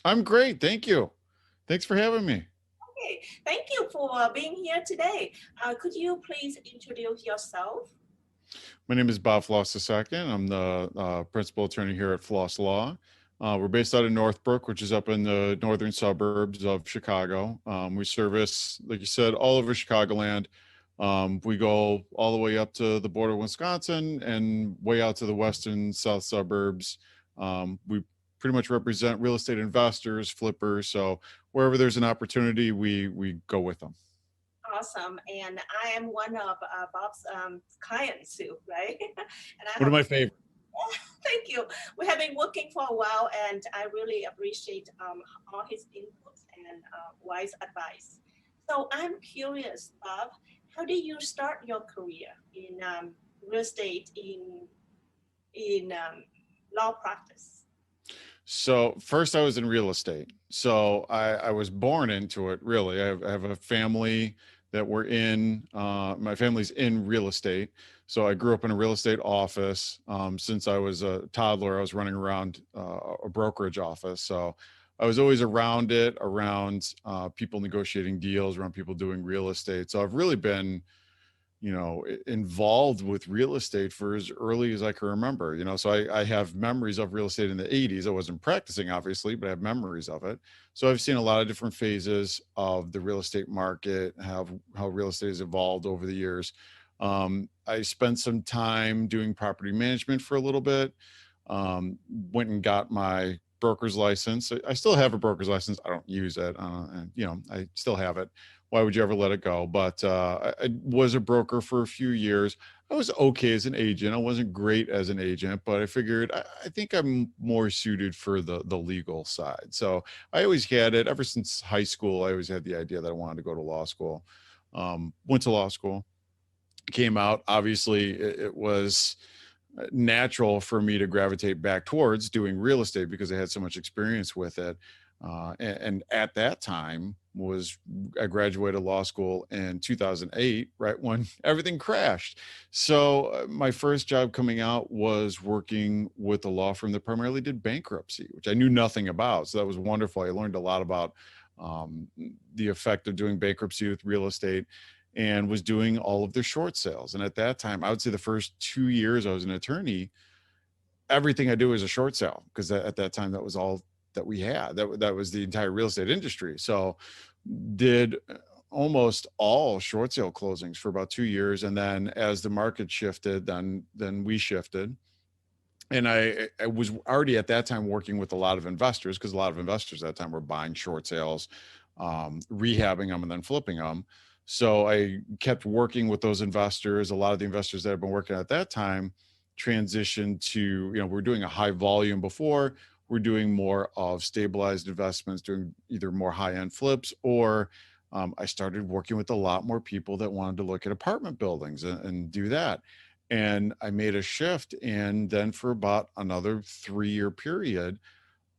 I'm great. Thank you. Thanks for having me. Okay, thank you for being here today. Could you please introduce yourself? My name is Bob Floss II. I'm the principal attorney here at Floss Law. We're based out of Northbrook, which is up in the northern suburbs of Chicago. We service, like you said, all over Chicagoland. We go all the way up to the border of Wisconsin and way out to the western south suburbs. We pretty much represent real estate investors, flippers. So wherever there's an opportunity, we go with them. Awesome. And I am one of Bob's clients too, right? And I One of have, my favorites. thank you. We have been working for a while and I really appreciate all his inputs and wise advice. So I'm curious, Bob, how did you start your career in real estate in law practice? So first I was in real estate. So I was born into it, really. I have a family that we're in, my family's in real estate. So I grew up in a real estate office. Since I was a toddler, I was running around a brokerage office. So I was always around it, around people negotiating deals, around people doing real estate. So I've really been involved with real estate for as early as I can remember. So I have memories of real estate in the 80s. I wasn't practicing, obviously, but I have memories of it. So I've seen a lot of different phases of the real estate market, how real estate has evolved over the years. I spent some time doing property management for a little bit. Went and got my broker's license. I still have a broker's license. I don't use it, and I still have it. Why would you ever let it go? But I was a broker for a few years. I was okay as an agent. I wasn't great as an agent, but I figured I think I'm more suited for the legal side. So I always had it ever since high school. I always had the idea that I wanted to go to law school. Went to law school, came out. Obviously, it was natural for me to gravitate back towards doing real estate because I had so much experience with it. And at that time I graduated law school in 2008, right when everything crashed. So my first job coming out was working with a law firm that primarily did bankruptcy, which I knew nothing about. So that was wonderful. I learned a lot about um, the effect of doing bankruptcy with real estate, and was doing all of their short sales. And at that time, I would say the first 2 years I was an attorney, everything I do is a short sale because at that time that was all that we had. That was the entire real estate industry. So did almost all short sale closings for about 2 years, and then as the market shifted, then we shifted. And I was already at that time working with a lot of investors because a lot of investors at that time were buying short sales, rehabbing them, and then flipping them. So I kept working with those investors. A lot of the investors that have been working at that time transitioned to, we're doing a high volume before. We're doing more of stabilized investments, doing either more high end flips, or I started working with a lot more people that wanted to look at apartment buildings and do that. And I made a shift. And then for about another 3 year period,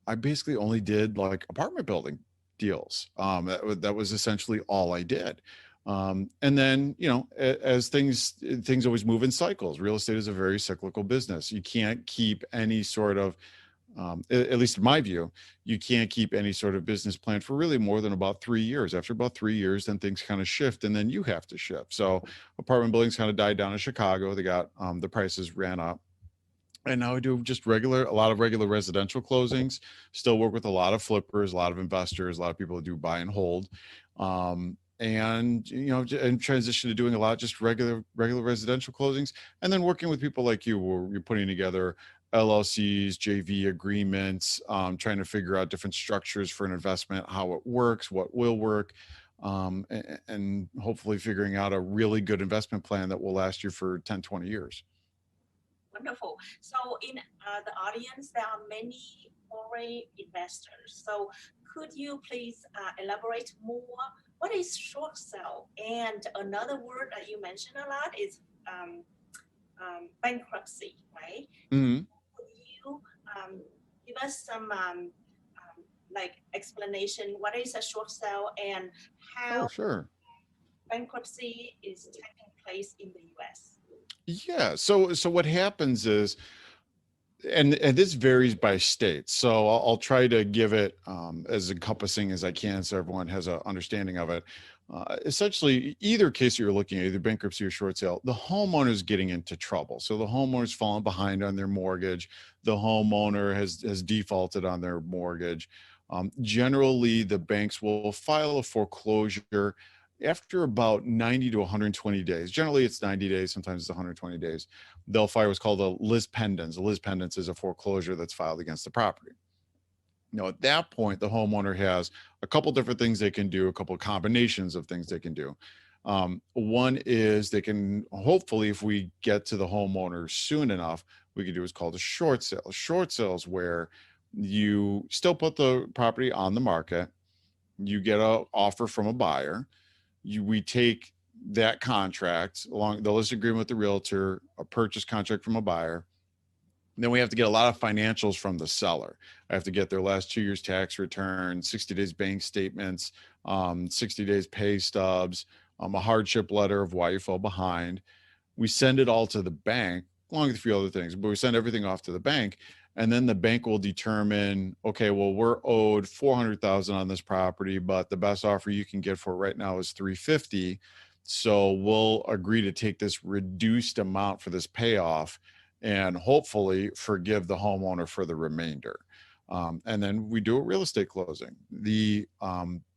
I basically only did like apartment building deals. That was essentially all I did. And then, as things always move in cycles. Real estate is a very cyclical business. You can't keep any sort of at least in my view, you can't keep any sort of business plan for really more than about 3 years. After about 3 years, then things kind of shift, and then you have to shift. So apartment buildings kind of died down in Chicago. They got the prices ran up. And now I do just a lot of regular residential closings. Still work with a lot of flippers, a lot of investors, a lot of people that do buy and hold. And and transition to doing a lot just regular residential closings, and then working with people like you, where you're putting together LLCs, JV agreements, trying to figure out different structures for an investment, how it works, what will work, and hopefully figuring out a really good investment plan that will last you for 10, 20 years. Wonderful. So in the audience, there are many foreign investors. So could you please elaborate more? What is short sale? And another word that you mentioned a lot is um, bankruptcy, right? Mhm. Could you give us some like explanation? What is a short sale and Oh, how sure. bankruptcy is taking place in the U.S.? Yeah. So what happens is and this varies by state. So I'll try to give it as encompassing as I can, so everyone has an understanding of it. Essentially, either case you're looking at, either bankruptcy or short sale, the homeowner's getting into trouble. So the homeowner's fallen behind on their mortgage. The homeowner has defaulted on their mortgage. Generally, the banks will file a foreclosure after about 90 to 120 days. Generally, it's 90 days. Sometimes it's 120 days. They'll file what's called a lis pendens. A lis pendens is a foreclosure that's filed against the property. Now, at that point, the homeowner has a couple different things they can do, a couple of combinations of things they can do. One is they can, hopefully, if we get to the homeowner soon enough, we can do what's called a short sale. A short sale is where you still put the property on the market, you get an offer from a buyer, we take that contract along the list agreement with the realtor, a purchase contract from a buyer. Then we have to get a lot of financials from the seller. I have to get their last 2 years tax return, 60 days bank statements, 60 days pay stubs, a hardship letter of why you fell behind. We send it all to the bank, along with a few other things, but we send everything off to the bank. And then the bank will determine, okay, well, we're owed 400,000 on this property, but the best offer you can get for it right now is 350. So we'll agree to take this reduced amount for this payoff and hopefully forgive the homeowner for the remainder. And then we do a real estate closing. The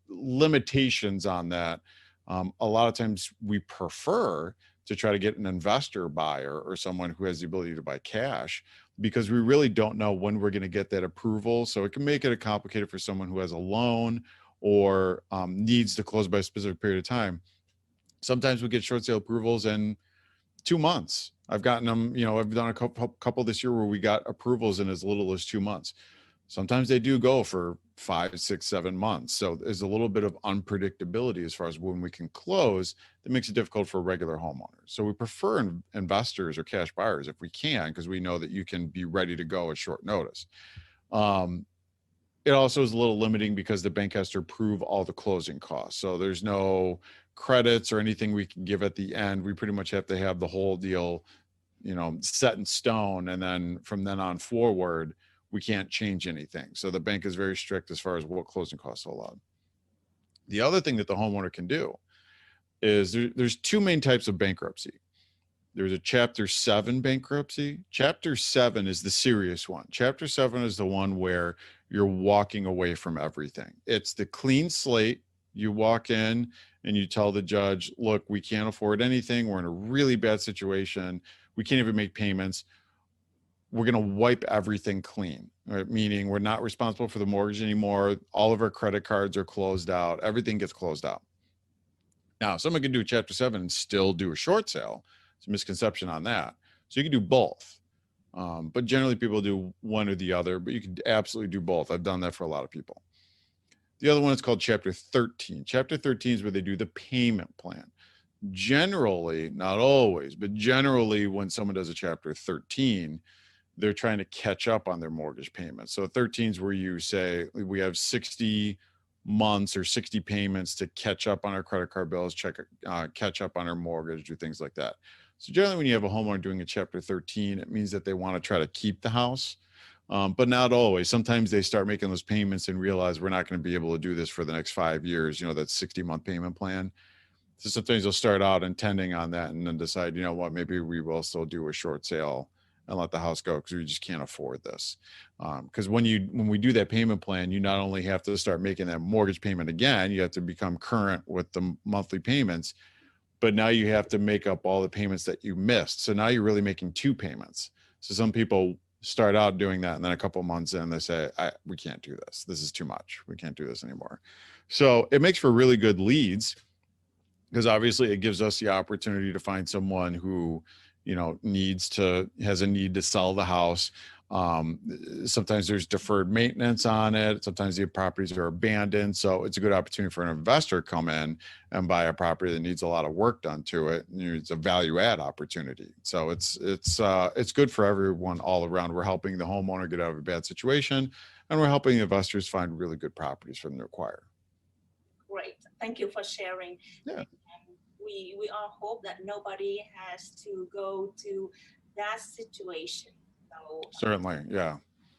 limitations on that, a lot of times we prefer to try to get an investor buyer or someone who has the ability to buy cash, because we really don't know when we're going to get that approval. So it can make it complicated for someone who has a loan or needs to close by a specific period of time. Sometimes we get short sale approvals in 2 months. I've gotten them, I've done a couple this year where we got approvals in as little as 2 months. Sometimes they do go for 5, 6, 7 months. So there's a little bit of unpredictability as far as when we can close. That makes it difficult for regular homeowners. So we prefer investors or cash buyers if we can, because we know that you can be ready to go at short notice. It also is a little limiting because the bank has to approve all the closing costs. So there's no credits or anything we can give at the end. We pretty much have to have the whole deal, set in stone. And then from then on forward, we can't change anything. So the bank is very strict as far as what closing costs are allowed. The other thing that the homeowner can do is there's two main types of bankruptcy. There's a Chapter 7 bankruptcy. Chapter 7 is the serious one. Chapter 7 is the one where you're walking away from everything. It's the clean slate. You walk in and you tell the judge, look, we can't afford anything. We're in a really bad situation. We can't even make payments. We're going to wipe everything clean, right? Meaning we're not responsible for the mortgage anymore. All of our credit cards are closed out. Everything gets closed out. Now, someone can do Chapter 7 and still do a short sale. It's a misconception on that. So you can do both. But generally people do one or the other, but you can absolutely do both. I've done that for a lot of people. The other one is called Chapter 13. Chapter 13 is where they do the payment plan. Generally, not always, but generally when someone does a Chapter 13, they're trying to catch up on their mortgage payments. So 13 is where you say we have 60 months or 60 payments to catch up on our credit card bills, catch up on our mortgage, do things like that. So generally when you have a homeowner doing a Chapter 13, it means that they want to try to keep the house, but not always. Sometimes they start making those payments and realize we're not going to be able to do this for the next 5 years, that 60-month payment plan. So sometimes they'll start out intending on that and then decide, maybe we will still do a short sale and let the house go because we just can't afford this. Because when we do that payment plan, you not only have to start making that mortgage payment again, you have to become current with the monthly payments, but now you have to make up all the payments that you missed. So now you're really making 2 payments. So some people start out doing that, and then a couple of months in, they say, we can't do this. This is too much. We can't do this anymore. So it makes for really good leads, because obviously it gives us the opportunity to find someone who has a need to sell the house. Sometimes there's deferred maintenance on it. Sometimes the properties are abandoned. So it's a good opportunity for an investor to come in and buy a property that needs a lot of work done to it. It's a value add opportunity. So it's good for everyone all around. We're helping the homeowner get out of a bad situation, and we're helping investors find really good properties for them to acquire. Great. Thank you for sharing. Yeah. We all hope that nobody has to go to that situation. So Certainly. Yeah.